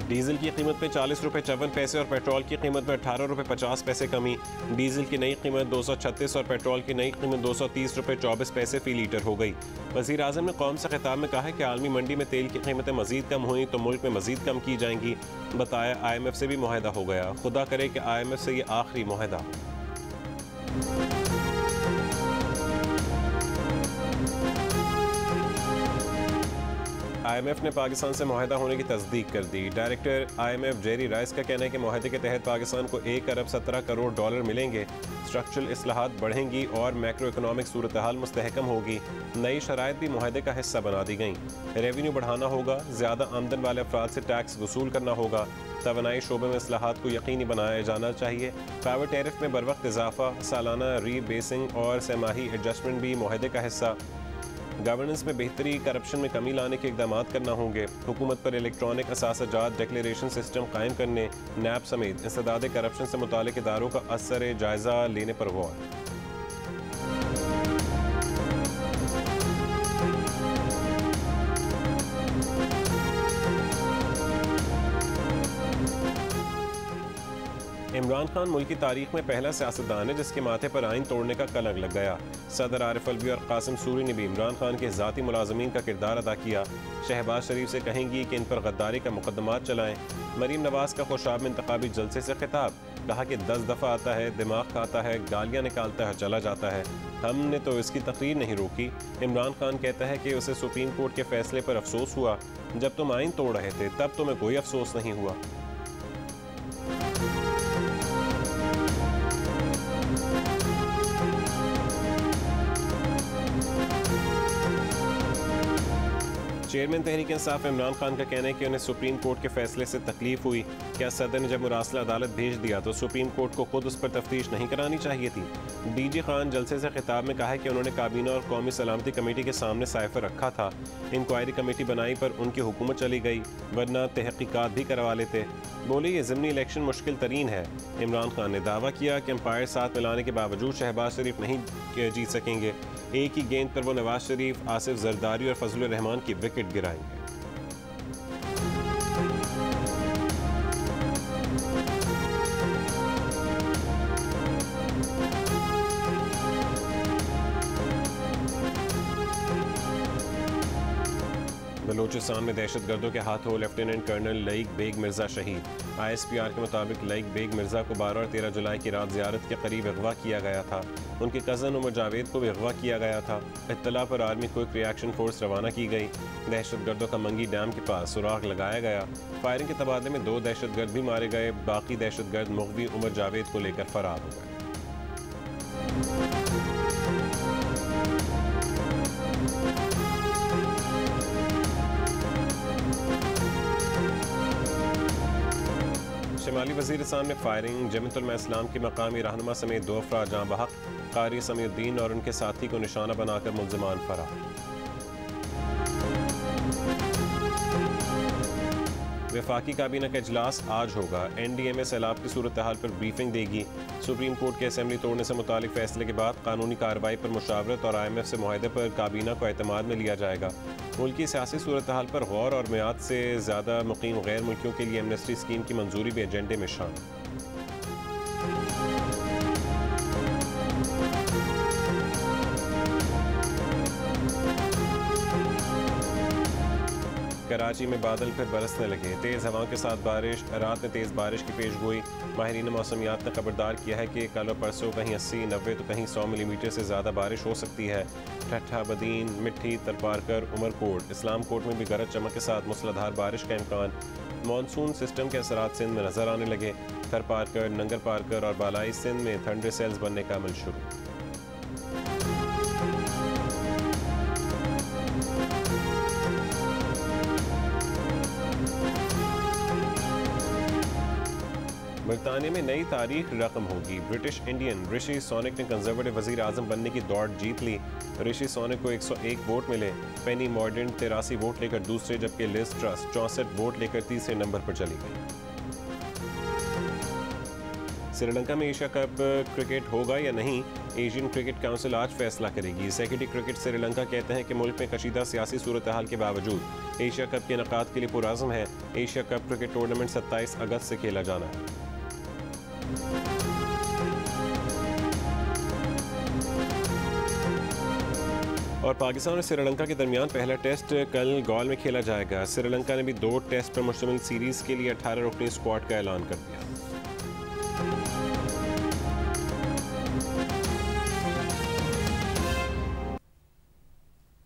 Diesel की कीमत में 40 रुपये 54 पैसे और पेट्रोल की कीमत में 18 रुपये 50 पैसे कमी। डीजल की नई कीमत 236 और पेट्रोल की नई कीमत 230 रुपये 24 पैसे फी लीटर हो गई। वज़ीर आज़म ने कौम से खिताब में कहा है कि आलमी मंडी में तेल की कीमतें मजीद कम हुई तो मुल्क में मजीद कम की जाएंगी। बताया IMF से भी मुआहदा हो गया, खुदा करे कि IMF से ये आखिरी मुआहदा हो। IMF ने पाकिस्तान से मुआहदा होने की तस्दीक कर दी। डायरेक्टर IMF जेरी राइस का कहना है कि मुआहदे के तहत पाकिस्तान को 1 अरब 17 करोड़ डॉलर मिलेंगे। स्ट्रक्चरल इस्लाहात बढ़ेंगी और मैक्रो इकनॉमिक सूरत हाल मुस्तहकम होगी। नई शराइत भी मुआहदे का हिस्सा बना दी गई। रेवेन्यू बढ़ाना होगा, ज़्यादा आमदन वाले अफराद से टैक्स वसूल करना होगा। तवानाई शोबे में इस्लाहात को यकीनी बनाया जाना चाहिए। पावर टैरिफ में बर वक्त इजाफा, सालाना रीबेसिंग और सहमाही एडजस्टमेंट भी मुआहदे का हिस्सा। गवर्नेंस में बेहतरी, करप्शन में कमी लाने के इक़दाम करना होंगे। हुकूमत पर इलेक्ट्रॉनिक असासजात डिक्लेरेशन सिस्टम कायम करने, नैब समेत इंसदाद करप्शन से मुतालिक इदारों का असर जायज़ा लेने पर गौर। इमरान खान मुल्क की तारीख में पहला सियासतदान है जिसके माथे पर आइन तोड़ने का कलंक लग गया। सदर आरिफ अलवी और कासिम सूरी ने भी इमरान खान के ज़ाती मुलाजमीन का किरदार अदा किया। शहबाज शरीफ से कहेंगी कि इन पर गद्दारी का मुकदमात चलाएं। मरीम नवाज का खुशाब इंतखाबी जलसे से खिताब, कहा कि 10 दफ़ा आता है, दिमाग खाता है, गालियाँ निकालता है, चला जाता है। हमने तो इसकी तकरीर नहीं रोकी। इमरान खान कहता है कि उसे सुप्रीम कोर्ट के फैसले पर अफसोस हुआ। जब तुम आइन तोड़ रहे थे तब तुम्हें कोई अफसोस नहीं हुआ। चेयरमैन तहरीक इंसाफ इमरान खान का कहना है कि उन्हें सुप्रीम कोर्ट के फैसले से तकलीफ हुई। क्या सदर ने जब मुरासला अदालत भेज दिया तो सुप्रीम कोर्ट को खुद उस पर तफ्तीश नहीं करानी चाहिए थी। DG खान जलसे से खिताब में कहा है कि उन्होंने काबीना और कौमी सलामती कमेटी के सामने साइफर रखा था। इंक्वायरी कमेटी बनाई पर उनकी हुकूमत चली गई, वरना तहकीकात भी करवा लेते। बोले ये ज़िमनी इलेक्शन मुश्किल तरीन है। इमरान खान ने दावा किया कि एम्पायर साथ मिलाने के बावजूद शहबाज शरीफ नहीं जीत सकेंगे। एक ही गेंद पर वो नवाज शरीफ, आसिफ जरदारी और फजल रहमान की विकेट गिराएंगे। बलूचिस्तान में दहशतगर्दों के हाथों लेफ्टिनेंट कर्नल लईक बेग मिर्जा शहीद। ISPR के मुताबिक लईक बेग मिर्जा को 12 और 13 जुलाई की रात ज़ियारत के करीब अगवा किया गया था। उनके कज़न उमर जावेद को भी अगवा किया गया था। इत्तला पर आर्मी क्विक रिएक्शन फोर्स रवाना की गई। दहशतगर्दों का मंगी डैम के पास सुराग लगाया गया। फायरिंग के तबादले में 2 दहशतगर्द भी मारे गए। बाकी दहशतगर्द मुग़वी उमर जावेद को लेकर फरार हो गए। शिमाली वज़ीरिस्तान में फायरिंग, जमीयतुल इस्लाम के मकामी रहनुमा समेत 2 अफराद जाँ बहक। कारी समीउद्दीन और उनके साथी को निशाना बनाकर मुल्ज़िमान फरार। वफाकी काबीना का इजलास आज होगा। NDMA सैलाब की सूरत हाल पर ब्रीफिंग देगी। सुप्रीम कोर्ट के असेंबली तोड़ने से मुतालिक फैसले के बाद कानूनी कार्रवाई पर मुशावरत और IMF से मुआहदे पर काबीना को एतमाद में लिया जाएगा। मुल्क की सियासी सूरत हाल पर गौर और मियाद से ज़्यादा मुकीम गैर मुल्कियों के लिए एमनेस्टी स्कीम की मंजूरी भी एजेंडे में शामिल। कराची में बादल फिर बरसने लगे। तेज़ हवाओं के साथ बारिश, रात में तेज़ बारिश की पेशगोई। माहिरीन मौसमियात ने खबरदार किया है कि कल और परसों कहीं 80-90 तो कहीं 100 मिलीमीटर से ज़्यादा बारिश हो सकती है। ठट्ठा, बदीन, मिट्टी, तरपारकर, उमरकोट, इस्लाम कोट में भी गरज चमक के साथ मूसलाधार बारिश का इम्कान। मानसून सिस्टम के असरात सिंध में नजर आने लगे। थरपारकर, नंगर पारकर और बालाई सिंध में थंडर सेल्स बनने का अमल शुरू। बरतानिया में नई तारीख रकम होगी। ब्रिटिश इंडियन ऋषि सोनक ने कंजर्वेटिव वजीर आजम बनने की दौड़ जीत ली। ऋषि सोनक को 101 वोट मिले। पेनी मॉर्डन 83 वोट लेकर दूसरे, जबकि लिज ट्रस 64 वोट लेकर तीसरे नंबर पर चली गई। श्रीलंका में एशिया कप क्रिकेट होगा या नहीं, एशियन क्रिकेट काउंसिल आज फैसला करेगी। सेक्रेटरी क्रिकेट श्रीलंका कहते हैं कि मुल्क में कशीदा सियासी सूरत हाल के बावजूद एशिया कप के इनेकाद के लिए पुरअज़्म है। एशिया कप क्रिकेट टूर्नामेंट 27 अगस्त से खेला जाना है। और पाकिस्तान और श्रीलंका के दरमियान पहला टेस्ट कल गौल में खेला जाएगा। श्रीलंका ने भी 2 टेस्ट पर मुश्तमिल सीरीज के लिए 18 रुकनी स्क्वाड का ऐलान कर दिया।